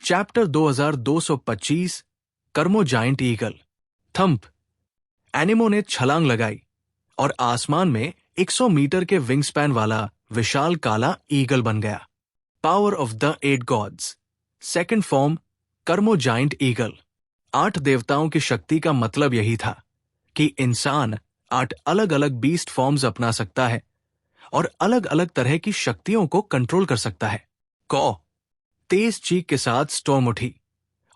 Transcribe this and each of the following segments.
Chapter 2225 कर्मो giant eagle. Thump. एनिमो ने छलांग लगाई और आसमान में 100 मीटर के विंग स्पैन वाला विशाल काला ईगल बन गया। Power of the 8 gods. Second form कर्मो जाइंट ईगल। 8 देवताओं की शक्ति का मतलब यही था कि इंसान 8 अलग अलग बीस्ट फॉर्म्स अपना सकता है और अलग अलग तरह की शक्तियों को कंट्रोल कर सकता है। कॉ। तेज चीख के साथ स्टॉर्म उठी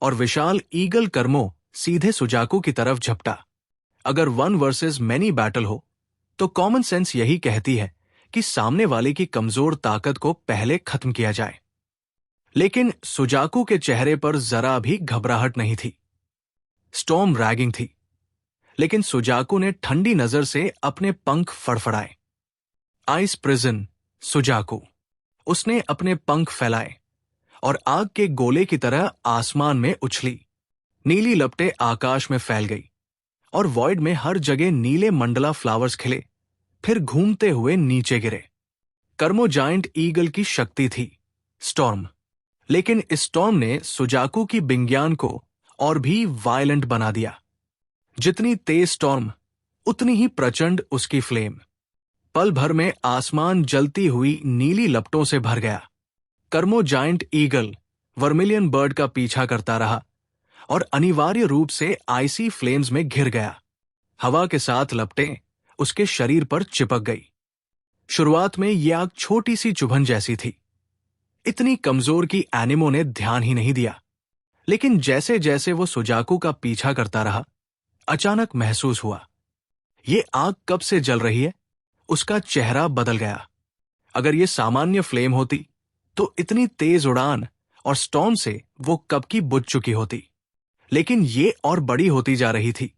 और विशाल ईगल कर्मो सीधे सुजाकू की तरफ झपटा। अगर 1 वर्सेस मैनी बैटल हो तो कॉमन सेंस यही कहती है कि सामने वाले की कमजोर ताकत को पहले खत्म किया जाए, लेकिन सुजाकू के चेहरे पर जरा भी घबराहट नहीं थी। स्टॉर्म रैगिंग थी, लेकिन सुजाकू ने ठंडी नजर से अपने पंख फड़फड़ाए। Ice prison Suzaku. उसने अपने पंख फैलाए और आग के गोले की तरह आसमान में उछली। नीली लपटें आकाश में फैल गई और वॉइड में हर जगह नीले मंडला फ्लावर्स खिले, फिर घूमते हुए नीचे गिरे। कर्मो जाइंट ईगल की शक्ति थी स्टॉर्म, लेकिन इस स्टॉर्म ने सुजाकू की बिंग्यान को और भी वायलेंट बना दिया। जितनी तेज स्टॉर्म उतनी ही प्रचंड उसकी फ्लेम। पल भर में आसमान जलती हुई नीली लपटों से भर गया। कर्मो जाइंट ईगल वर्मिलियन बर्ड का पीछा करता रहा और अनिवार्य रूप से आइसी फ्लेम्स में घिर गया। हवा के साथ लपटें उसके शरीर पर चिपक गई। शुरुआत में यह आग छोटी सी चुभन जैसी थी। इतनी कमजोर कि एनिमो ने ध्यान ही नहीं दिया, लेकिन जैसे जैसे वो सुजाकू का पीछा करता रहा, अचानक महसूस हुआ ये आग कब से जल रही है। उसका चेहरा बदल गया। अगर ये सामान्य फ्लेम होती तो इतनी तेज उड़ान और स्टॉर्म से वो कब की बुझ चुकी होती, लेकिन ये और बड़ी होती जा रही थी।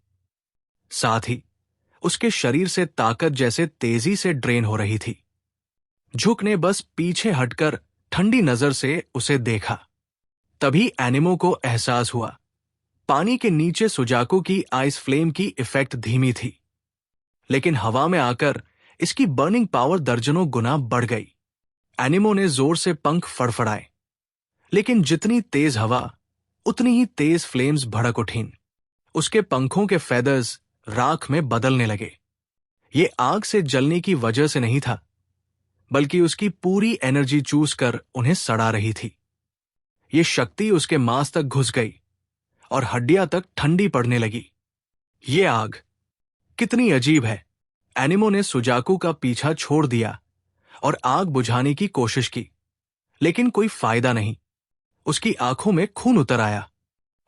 साथ ही उसके शरीर से ताकत जैसे तेजी से ड्रेन हो रही थी। झुक ने बस पीछे हटकर ठंडी नजर से उसे देखा। तभी एनिमो को एहसास हुआ पानी के नीचे सुजाकू की आइस फ्लेम की इफेक्ट धीमी थी, लेकिन हवा में आकर इसकी बर्निंग पावर दर्जनों गुना बढ़ गई। एनिमो ने जोर से पंख फड़फड़ाए, लेकिन जितनी तेज हवा उतनी ही तेज फ्लेम्स भड़क उठीं। उसके पंखों के फेदर्स राख में बदलने लगे। ये आग से जलने की वजह से नहीं था, बल्कि उसकी पूरी एनर्जी चूस कर उन्हें सड़ा रही थी। ये शक्ति उसके मांस तक घुस गई और हड्डियां तक ठंडी पड़ने लगी। ये आग कितनी अजीब है। एनिमो ने सुजाकू का पीछा छोड़ दिया और आग बुझाने की कोशिश की, लेकिन कोई फायदा नहीं। उसकी आंखों में खून उतर आया।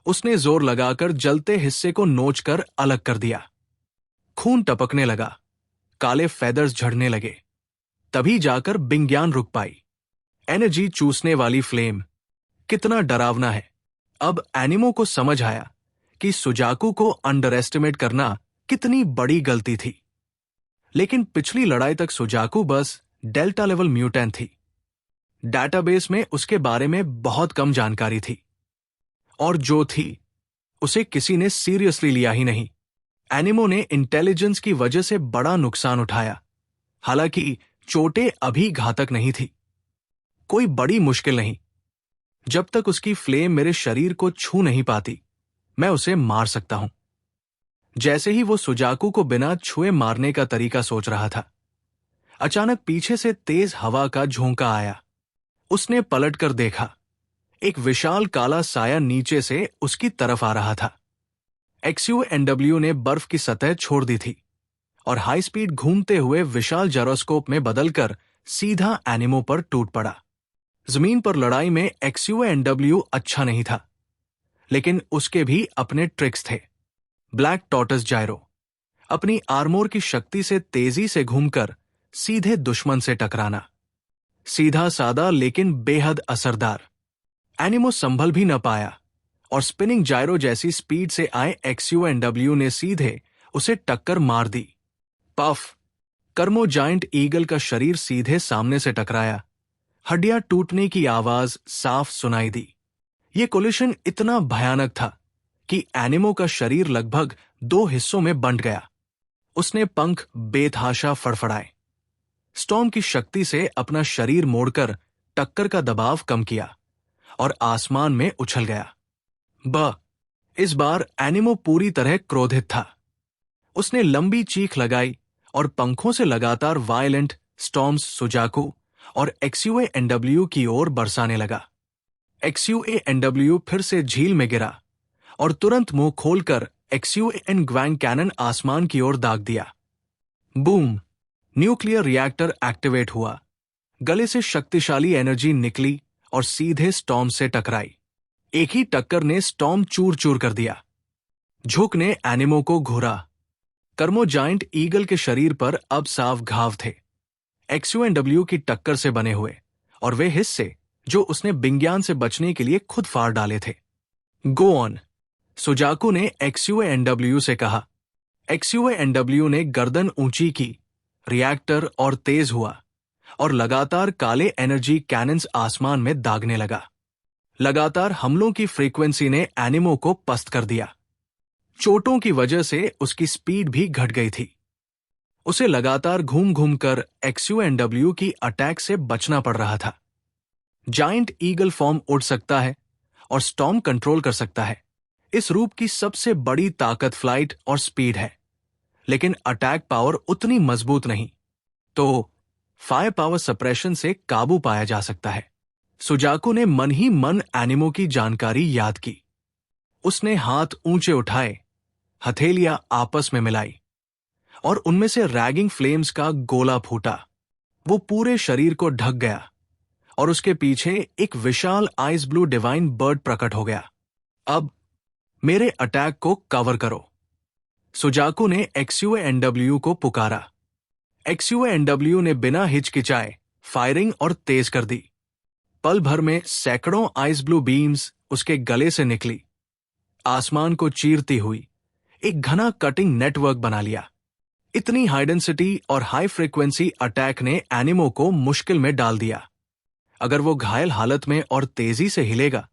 उसने जोर लगाकर जलते हिस्से को नोचकर अलग कर दिया। खून टपकने लगा, काले फेदर्स झड़ने लगे। तभी जाकर बिंग्यान रुक पाई। एनर्जी चूसने वाली फ्लेम कितना डरावना है। अब एनिमो को समझ आया कि सुजाकू को अंडर एस्टिमेट करना कितनी बड़ी गलती थी। लेकिन पिछली लड़ाई तक सुजाकू बस डेल्टा लेवल म्यूटेंट थी। डेटाबेस में उसके बारे में बहुत कम जानकारी थी, और जो थी उसे किसी ने सीरियसली लिया ही नहीं। एनिमो ने इंटेलिजेंस की वजह से बड़ा नुकसान उठाया। हालांकि चोटें अभी घातक नहीं थी। कोई बड़ी मुश्किल नहीं। जब तक उसकी फ्लेम मेरे शरीर को छू नहीं पाती, मैं उसे मार सकता हूं। जैसे ही वो सुजाकू को बिना छुए मारने का तरीका सोच रहा था, अचानक पीछे से तेज हवा का झोंका आया। उसने पलटकर देखा। एक विशाल काला साया नीचे से उसकी तरफ आ रहा था। XUNW ने बर्फ की सतह छोड़ दी थी और हाई स्पीड घूमते हुए विशाल जायरोस्कोप में बदलकर सीधा एनिमो पर टूट पड़ा। जमीन पर लड़ाई में XUNW अच्छा नहीं था, लेकिन उसके भी अपने ट्रिक्स थे। ब्लैक टॉर्टस जायरो अपनी आर्मोर की शक्ति से तेजी से घूमकर सीधे दुश्मन से टकराना। सीधा सादा लेकिन बेहद असरदार। एनिमो संभल भी न पाया और स्पिनिंग जायरो जैसी स्पीड से आए XUNW ने सीधे उसे टक्कर मार दी। पफ। कर्मो जाइंट ईगल का शरीर सीधे सामने से टकराया। हड्डियां टूटने की आवाज साफ सुनाई दी। यह कोलिशन इतना भयानक था कि एनिमो का शरीर लगभग 2 हिस्सों में बंट गया। उसने पंख बेतहाशा फड़फड़ाए। स्टॉर्म की शक्ति से अपना शरीर मोड़कर टक्कर का दबाव कम किया और आसमान में उछल गया। इस बार एनिमो पूरी तरह क्रोधित था। उसने लंबी चीख लगाई और पंखों से लगातार वायलेंट स्टॉर्म्स सुजाकू और XUA-NW की ओर बरसाने लगा। XUA-NW फिर से झील में गिरा और तुरंत मुंह खोलकर XUA-N ग्वैंग कैनन आसमान की ओर दाग दिया। बूम! न्यूक्लियर रिएक्टर एक्टिवेट हुआ। गले से शक्तिशाली एनर्जी निकली और सीधे स्टॉर्म से टकराई। एक ही टक्कर ने स्टॉर्म चूर चूर कर दिया। झुक ने एनिमो को घूरा। कर्मो जायंट ईगल के शरीर पर अब साफ घाव थे, XUA-NW की टक्कर से बने हुए, और वे हिस्से जो उसने बिंग्यान से बचने के लिए खुद फाड़ डाले थे। गो ऑन, सुजाकू ने XUA-NW से कहा। XUA-NW ने गर्दन ऊंची की, रिएक्टर और तेज हुआ और लगातार काले एनर्जी कैनन्स आसमान में दागने लगा। लगातार हमलों की फ्रीक्वेंसी ने एनिमो को पस्त कर दिया। चोटों की वजह से उसकी स्पीड भी घट गई थी। उसे लगातार घूम घूम कर XUA-NW की अटैक से बचना पड़ रहा था। जायंट ईगल फॉर्म उड़ सकता है और स्टॉर्म कंट्रोल कर सकता है। इस रूप की सबसे बड़ी ताकत फ्लाइट और स्पीड है, लेकिन अटैक पावर उतनी मजबूत नहीं, तो फायर पावर सप्रेशन से काबू पाया जा सकता है। सुजाकू ने मन ही मन एनिमो की जानकारी याद की। उसने हाथ ऊंचे उठाए, हथेलियां आपस में मिलाई और उनमें से रैगिंग फ्लेम्स का गोला फूटा। वो पूरे शरीर को ढक गया और उसके पीछे एक विशाल आइस ब्लू डिवाइन बर्ड प्रकट हो गया। अब मेरे अटैक को कवर करो, सुजाकू ने XUA-NW को पुकारा। XUA-NW ने बिना हिचकिचाए फायरिंग और तेज कर दी। पल भर में सैकड़ों आइस ब्लू बीम्स उसके गले से निकली, आसमान को चीरती हुई एक घना कटिंग नेटवर्क बना लिया। इतनी हाई डेंसिटी और हाई फ्रीक्वेंसी अटैक ने एनिमो को मुश्किल में डाल दिया। अगर वो घायल हालत में और तेजी से हिलेगा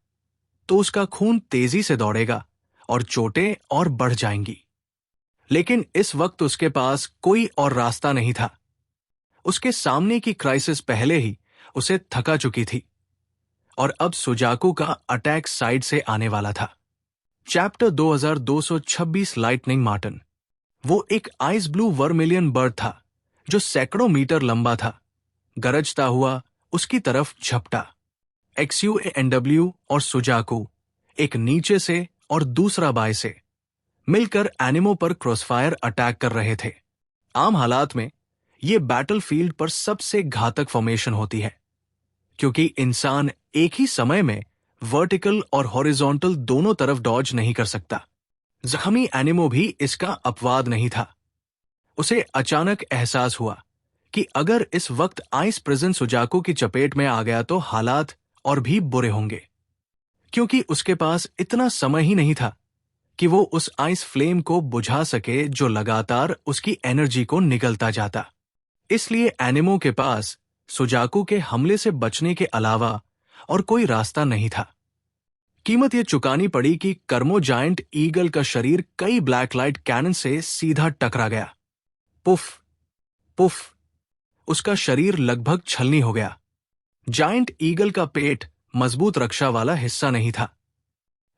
तो उसका खून तेजी से दौड़ेगा और चोटें और बढ़ जाएंगी। लेकिन इस वक्त उसके पास कोई और रास्ता नहीं था। उसके सामने की क्राइसिस पहले ही उसे थका चुकी थी और अब सुजाकू का अटैक साइड से आने वाला था। Chapter 2226 lightning Martin. वो एक आइस ब्लू वर्मिलियन बर्ड था जो सैकड़ों मीटर लंबा था। गरजता हुआ उसकी तरफ झपटा। XUA-NW और सुजाकू, एक नीचे से और दूसरा बाएं से, मिलकर एनिमो पर क्रॉसफायर अटैक कर रहे थे। आम हालात में ये बैटलफील्ड पर सबसे घातक फॉर्मेशन होती है, क्योंकि इंसान एक ही समय में वर्टिकल और हॉरिजॉन्टल दोनों तरफ डॉज नहीं कर सकता। जख्मी एनिमो भी इसका अपवाद नहीं था। उसे अचानक एहसास हुआ कि अगर इस वक्त आइस प्रिजन सुजाकू की चपेट में आ गया तो हालात और भी बुरे होंगे, क्योंकि उसके पास इतना समय ही नहीं था कि वो उस आइस फ्लेम को बुझा सके जो लगातार उसकी एनर्जी को निगलता जाता। इसलिए एनिमो के पास सुजाकू के हमले से बचने के अलावा और कोई रास्ता नहीं था। कीमत यह चुकानी पड़ी कि कर्मो जायंट ईगल का शरीर कई ब्लैक लाइट कैनन से सीधा टकरा गया। पुफ पुफ, उसका शरीर लगभग छलनी हो गया। जायंट ईगल का पेट मजबूत रक्षा वाला हिस्सा नहीं था।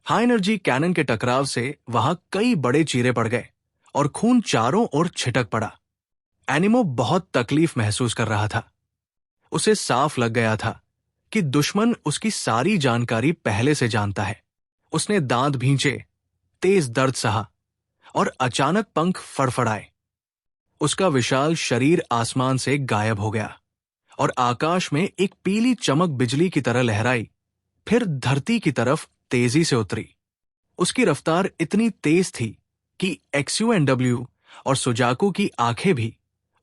हाई एनर्जी कैनन के टकराव से वहां कई बड़े चीरे पड़ गए और खून चारों ओर छिटक पड़ा। एनिमो बहुत तकलीफ महसूस कर रहा था। उसे साफ लग गया था कि दुश्मन उसकी सारी जानकारी पहले से जानता है। उसने दांत भींचे, तेज दर्द सहा और अचानक पंख फड़फड़ाए। उसका विशाल शरीर आसमान से गायब हो गया और आकाश में एक पीली चमक बिजली की तरह लहराई, फिर धरती की तरफ तेजी से उतरी। उसकी रफ्तार इतनी तेज थी कि XUA-NW और सुजाकू की आंखें भी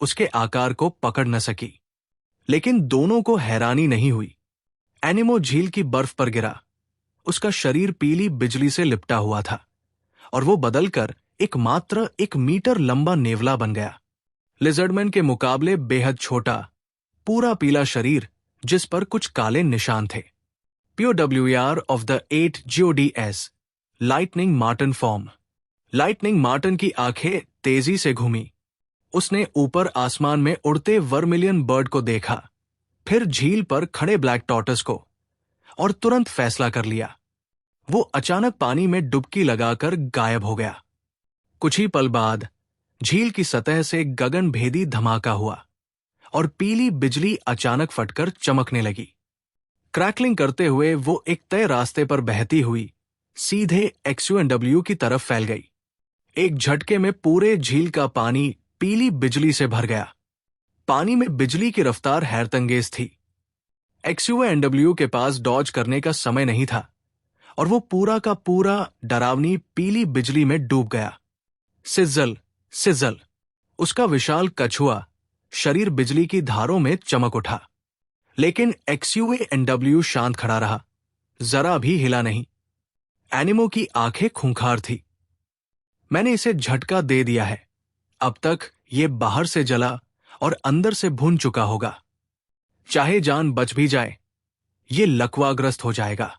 उसके आकार को पकड़ न सकी। लेकिन दोनों को हैरानी नहीं हुई। एनिमो झील की बर्फ पर गिरा। उसका शरीर पीली बिजली से लिपटा हुआ था और वो बदलकर मात्र 1 मीटर लंबा नेवला बन गया। लिजर्डमैन के मुकाबले बेहद छोटा, पूरा पीला शरीर जिस पर कुछ काले निशान थे। POWER of the 8 GODS, lightning Martin form. Lightning Martin की आंखें तेजी से घूमी। उसने ऊपर आसमान में उड़ते वर्मिलियन बर्ड को देखा, फिर झील पर खड़े ब्लैक टॉर्टस को, और तुरंत फैसला कर लिया। वो अचानक पानी में डुबकी लगाकर गायब हो गया। कुछ ही पल बाद झील की सतह से गगनभेदी धमाका हुआ और पीली बिजली अचानक फटकर चमकने लगी। क्रैकलिंग करते हुए वो एक तय रास्ते पर बहती हुई सीधे XUNW की तरफ फैल गई। एक झटके में पूरे झील का पानी पीली बिजली से भर गया। पानी में बिजली की रफ्तार हैरतंगेज थी। XUNW के पास डॉज करने का समय नहीं था और वो पूरा का पूरा डरावनी पीली बिजली में डूब गया। सिज्जल सिज्जल, उसका विशाल कछुआ शरीर बिजली की धारों में चमक उठा, लेकिन XUNW शांत खड़ा रहा, जरा भी हिला नहीं। एनिमो की आंखें खूंखार थी। मैंने इसे झटका दे दिया है, अब तक ये बाहर से जला और अंदर से भुन चुका होगा। चाहे जान बच भी जाए, ये लकवाग्रस्त हो जाएगा।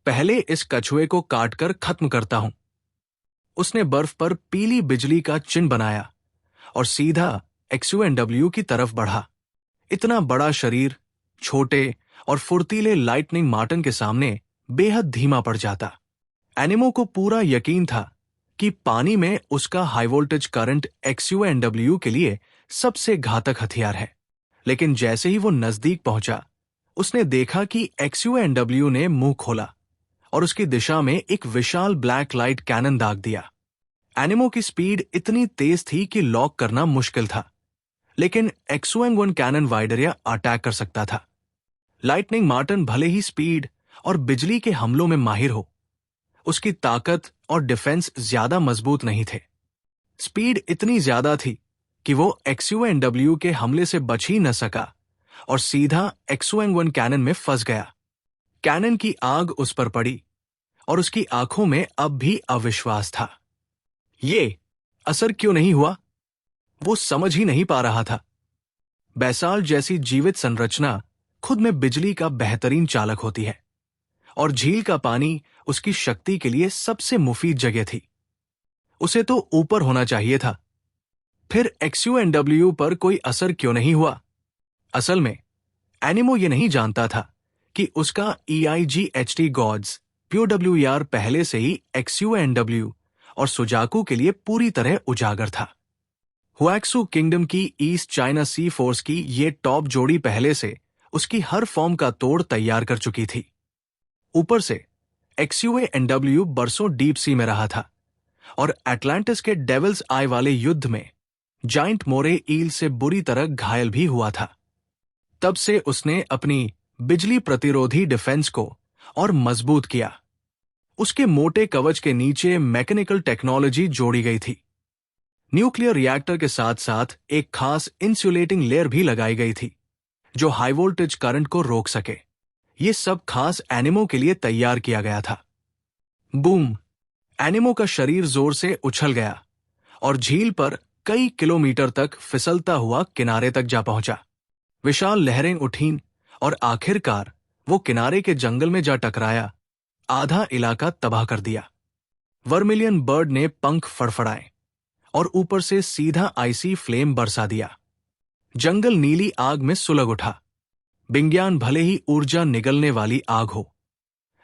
पहले इस कछुए को काटकर खत्म करता हूं। उसने बर्फ पर पीली बिजली का चिन्ह बनाया और सीधा XUNW की तरफ बढ़ा। इतना बड़ा शरीर छोटे और फुर्तीले लाइटनिंग मार्टिन के सामने बेहद धीमा पड़ जाता। एनिमो को पूरा यकीन था कि पानी में उसका हाई वोल्टेज करंट XUNW के लिए सबसे घातक हथियार है। लेकिन जैसे ही वो नजदीक पहुंचा, उसने देखा कि XUNW ने मुंह खोला और उसकी दिशा में एक विशाल ब्लैक लाइट कैनन दाग दिया। एनिमो की स्पीड इतनी तेज थी कि लॉक करना मुश्किल था, लेकिन XUN1 cannon wide area attack कर सकता था। लाइटनिंग मार्टिन भले ही स्पीड और बिजली के हमलों में माहिर हो, उसकी ताकत और डिफेंस ज्यादा मजबूत नहीं थे। स्पीड इतनी ज्यादा थी कि वो XUNW के हमले से बच ही न सका और सीधा XUN1 कैनन में फंस गया। कैनन की आग उस पर पड़ी और उसकी आंखों में अब भी अविश्वास था। ये असर क्यों नहीं हुआ, वो समझ ही नहीं पा रहा था। बैसाल्ट जैसी जीवित संरचना खुद में बिजली का बेहतरीन चालक होती है और झील का पानी उसकी शक्ति के लिए सबसे मुफीद जगह थी। उसे तो ऊपर होना चाहिए था। फिर XUNW पर कोई असर क्यों नहीं हुआ? असल में एनिमो ये नहीं जानता था कि उसका EIGHT गॉड्स POWER पहले से ही XUNW और सुजाकू के लिए पूरी तरह उजागर था। हुएक्सू किंगडम की ईस्ट चाइना सी फोर्स की ये टॉप जोड़ी पहले से उसकी हर फॉर्म का तोड़ तैयार कर चुकी थी। ऊपर से XUNW बरसों डीप सी में रहा था और अटलांटिस के डेविल्स आई वाले युद्ध में जाइंट मोरे ईल से बुरी तरह घायल भी हुआ था। तब से उसने अपनी बिजली प्रतिरोधी डिफेंस को और मजबूत किया। उसके मोटे कवच के नीचे मैकेनिकल टेक्नोलॉजी जोड़ी गई थी। न्यूक्लियर रिएक्टर के साथ साथ एक खास इंसुलेटिंग लेयर भी लगाई गई थी जो हाई वोल्टेज करंट को रोक सके। ये सब खास एनिमो के लिए तैयार किया गया था। बूम! एनिमो का शरीर जोर से उछल गया और झील पर कई किलोमीटर तक फिसलता हुआ किनारे तक जा पहुंचा। विशाल लहरें उठीं और आखिरकार वो किनारे के जंगल में जा टकराया। आधा इलाका तबाह कर दिया। वर्मिलियन बर्ड ने पंख फड़फड़ाए और ऊपर से सीधा आइसी फ्लेम बरसा दिया। जंगल नीली आग में सुलग उठा। बिंग्यान भले ही ऊर्जा निगलने वाली आग हो,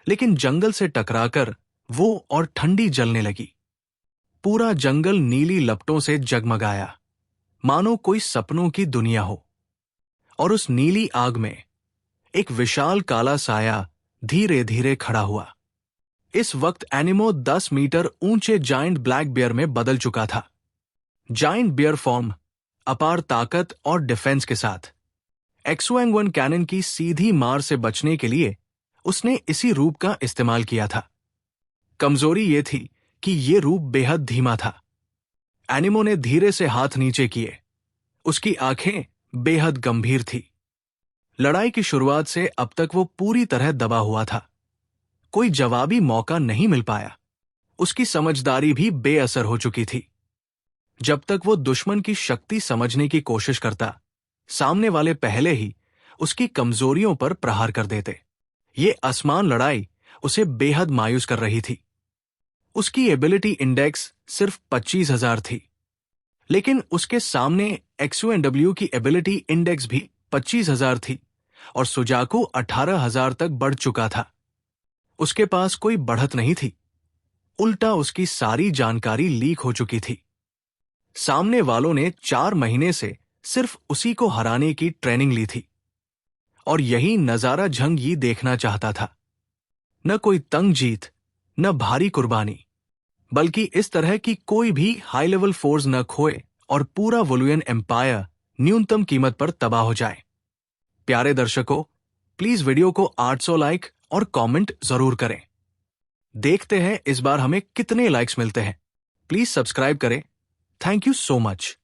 लेकिन जंगल से टकराकर वो और ठंडी जलने लगी। पूरा जंगल नीली लपटों से जगमगाया, मानो कोई सपनों की दुनिया हो। और उस नीली आग में एक विशाल काला साया धीरे धीरे खड़ा हुआ। इस वक्त एनिमो 10 मीटर ऊंचे जाइंट ब्लैक बियर में बदल चुका था। जाइंट बियर फॉर्म, अपार ताकत और डिफेंस के साथ। XUN1 कैनन की सीधी मार से बचने के लिए उसने इसी रूप का इस्तेमाल किया था। कमजोरी ये थी कि ये रूप बेहद धीमा था। एनिमो ने धीरे से हाथ नीचे किए। उसकी आंखें बेहद गंभीर थी। लड़ाई की शुरुआत से अब तक वो पूरी तरह दबा हुआ था। कोई जवाबी मौका नहीं मिल पाया। उसकी समझदारी भी बेअसर हो चुकी थी। जब तक वो दुश्मन की शक्ति समझने की कोशिश करता, सामने वाले पहले ही उसकी कमजोरियों पर प्रहार कर देते। ये आसमान लड़ाई उसे बेहद मायूस कर रही थी। उसकी एबिलिटी इंडेक्स सिर्फ 25,000 थी, लेकिन उसके सामने XUNW की एबिलिटी इंडेक्स भी 25,000 थी और सुजाकू 18,000 तक बढ़ चुका था। उसके पास कोई बढ़त नहीं थी, उल्टा उसकी सारी जानकारी लीक हो चुकी थी। सामने वालों ने 4 महीने से सिर्फ उसी को हराने की ट्रेनिंग ली थी और यही नजारा झंग देखना चाहता था। न कोई तंग जीत, न भारी कुर्बानी, बल्कि इस तरह की कोई भी हाई लेवल फोर्स न खोए और पूरा वोलुयन एम्पायर न्यूनतम कीमत पर तबाह हो जाए। प्यारे दर्शकों, प्लीज वीडियो को 800 लाइक और कमेंट जरूर करें। देखते हैं इस बार हमें कितने लाइक्स मिलते हैं। प्लीज सब्सक्राइब करें। Thank you so much.